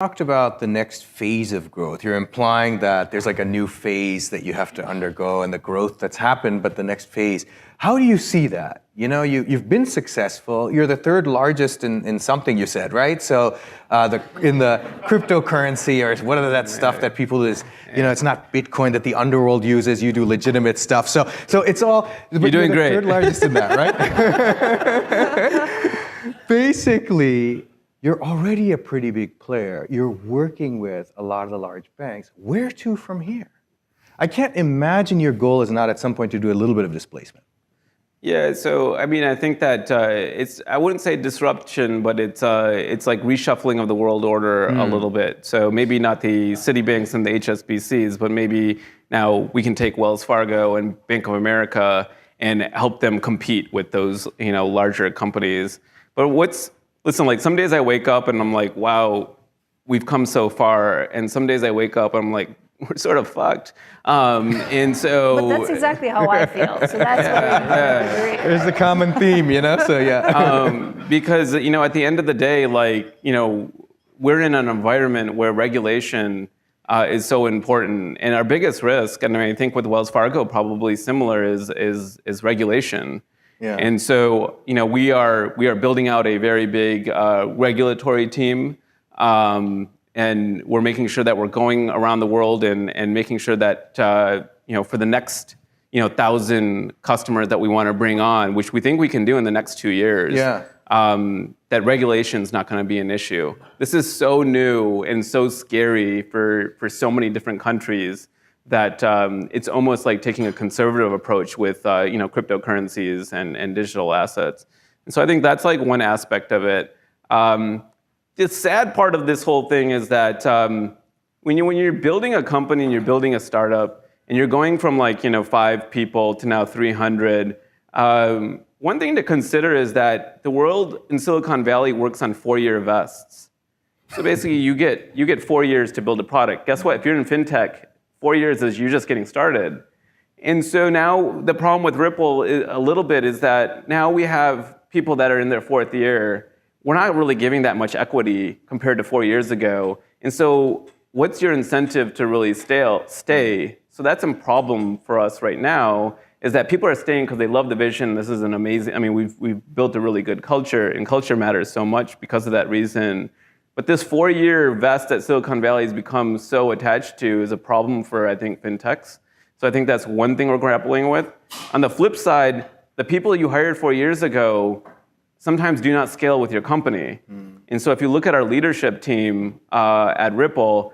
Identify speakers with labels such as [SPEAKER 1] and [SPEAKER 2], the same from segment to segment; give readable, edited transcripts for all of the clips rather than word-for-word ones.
[SPEAKER 1] Talked about the next phase of growth. You're implying that there's like a new phase that you have to undergo and the growth that's happened, but the next phase. How do you see that? You know, you've been successful. You're the third largest in something you said, right? So in the cryptocurrency or whatever that stuff that people is, you know, it's not Bitcoin that the underworld uses. You do legitimate stuff. So it's all.
[SPEAKER 2] You're doing great.
[SPEAKER 1] Third largest in that, right? Basically. You're already a pretty big player. You're working with a lot of the large banks. Where to from here? I can't imagine your goal is not at some point to do a little bit of displacement.
[SPEAKER 2] Yeah, so I mean, I think that I wouldn't say disruption, but it's like reshuffling of the world order a little bit. So maybe not the Citibanks and the HSBCs, but maybe now we can take Wells Fargo and Bank of America and help them compete with those, you know, larger companies. But listen, like some days I wake up and I'm like, wow, we've come so far. And some days I wake up and I'm like, we're sort of fucked. And so.
[SPEAKER 3] But that's exactly how I feel. So that's what we agree.
[SPEAKER 1] There's a common theme, you know? So yeah.
[SPEAKER 2] Because, you know, at the end of the day, like, you know, we're in an environment where regulation is so important. And our biggest risk, and I think with Wells Fargo probably similar, is regulation.
[SPEAKER 1] Yeah.
[SPEAKER 2] And so, you know, we are building out a very big regulatory team, and we're making sure that we're going around the world and making sure that you know, for the next 1,000 customers that we want to bring on, which we think we can do in the next 2 years.
[SPEAKER 1] Yeah.
[SPEAKER 2] That regulation is not going to be an issue. This is so new and so scary for so many different countries that it's almost like taking a conservative approach with you know, cryptocurrencies and digital assets. And so I think that's like one aspect of it. The sad part of this whole thing is that when you're building a company and you're building a startup and you're going from like, you know, 5 people to now 300, one thing to consider is that the world in Silicon Valley works on 4-year vests. So basically you get 4 years to build a product. Guess what? If you're in fintech, 4 years is you're just getting started. And so now the problem with Ripple a little bit is that now we have people that are in their 4th year. We're not really giving that much equity compared to 4 years ago. And so what's your incentive to really stay? So that's a problem for us right now, is that people are staying because they love the vision. This is an amazing, I mean, we've built a really good culture, and culture matters so much because of that reason. But this 4-year vest that Silicon Valley has become so attached to is a problem for, I think, fintechs. So I think that's one thing we're grappling with. On the flip side, the people you hired 4 years ago sometimes do not scale with your company. And so if you look at our leadership team at Ripple,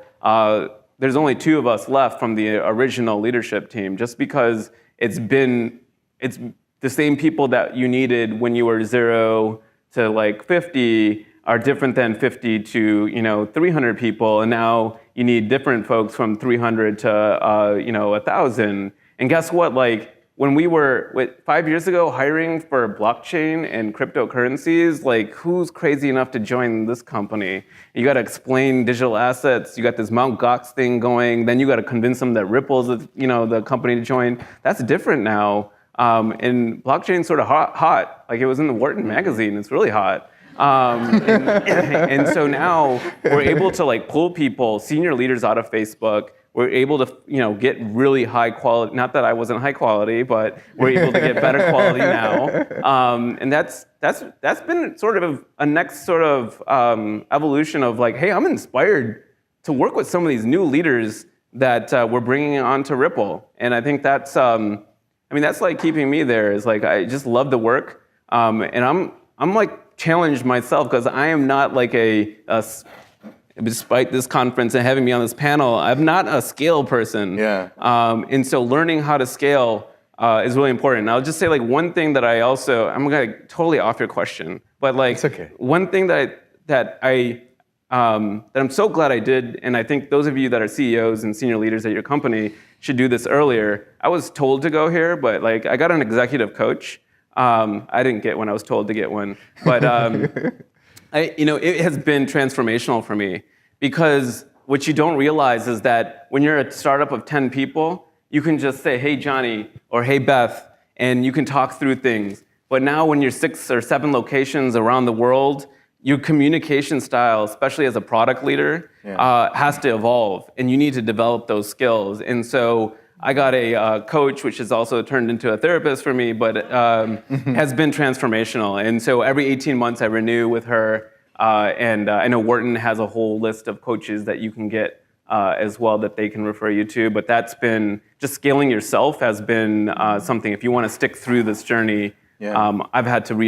[SPEAKER 2] there's only 2 of us left from the original leadership team, just because it's the same people that you needed when you were 0 to like 50 are different than 50 to, you know, 300 people, and now you need different folks from 300 to you know, 1,000. And guess what? Like when we were 5 years ago hiring for blockchain and cryptocurrencies, like who's crazy enough to join this company? You got to explain digital assets. You got this Mt. Gox thing going. Then you got to convince them that Ripple's, you know, the company to join. That's different now. And blockchain's sort of hot. Like it was in the Wharton magazine. It's really hot. And so now we're able to like pull people, senior leaders out of Facebook. We're able to, you know, get really high quality. Not that I wasn't high quality, but we're able to get better quality now. And that's been sort of a next sort of evolution of like, hey, I'm inspired to work with some of these new leaders that we're bringing onto Ripple. And I think that's, I mean, that's like keeping me there. Is like I just love the work, and I'm like challenged myself because I am not like despite this conference and having me on this panel, I'm not a scale person.
[SPEAKER 1] Yeah.
[SPEAKER 2] And so learning how to scale is really important. And I'll just say like one thing that I'm gonna totally off your question, but like
[SPEAKER 1] it's okay.
[SPEAKER 2] One thing that I'm so glad I did, and I think those of you that are CEOs and senior leaders at your company should do this earlier. I was told to go here, but like I got an executive coach. I didn't get one. I was told to get one, but you know, it has been transformational for me, because what you don't realize is that when you're a startup of 10 people, you can just say, "Hey, Johnny," or "Hey, Beth," and you can talk through things. But now when you're 6 or 7 locations around the world, your communication style, especially as a product leader, has to evolve, and you need to develop those skills. And so I got a coach, which has also turned into a therapist for me, but has been transformational. And so every 18 months I renew with her, and I know Wharton has a whole list of coaches that you can get as well that they can refer you to. But that's been, just scaling yourself has been something, if you want to stick through this journey, I've had to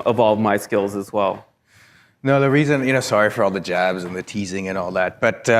[SPEAKER 2] evolve my skills as well.
[SPEAKER 1] No, the reason, sorry for all the jabs and the teasing and all that, but